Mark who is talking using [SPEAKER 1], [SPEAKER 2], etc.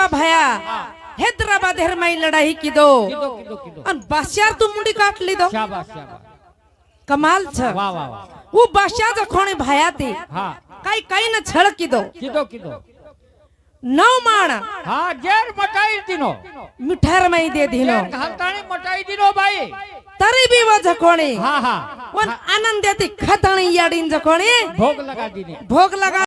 [SPEAKER 1] शिवा भाया हैदराबाद हेरमाई लड़ाई की दो अन बादशाह तू मुंडी काट ली दो
[SPEAKER 2] शाबाश शाबाश
[SPEAKER 1] कमाल छ
[SPEAKER 2] वाह वाह वाह
[SPEAKER 1] वो बादशाह जो खोणे भाया ती
[SPEAKER 2] हाँ
[SPEAKER 1] काई काई न छड़ की दो
[SPEAKER 2] कीधो
[SPEAKER 1] नौ माण
[SPEAKER 2] हाँ जेर मटाई दिनो
[SPEAKER 1] मिठार मई दे दिनो
[SPEAKER 2] घालताणी मटाई दिनो भाई
[SPEAKER 1] तरी भी वो जकोणी
[SPEAKER 2] हाँ हाँ
[SPEAKER 1] वन आनंद देती खतणी याडीन जकोणी
[SPEAKER 2] भोग लगा दीने
[SPEAKER 1] भोग लगा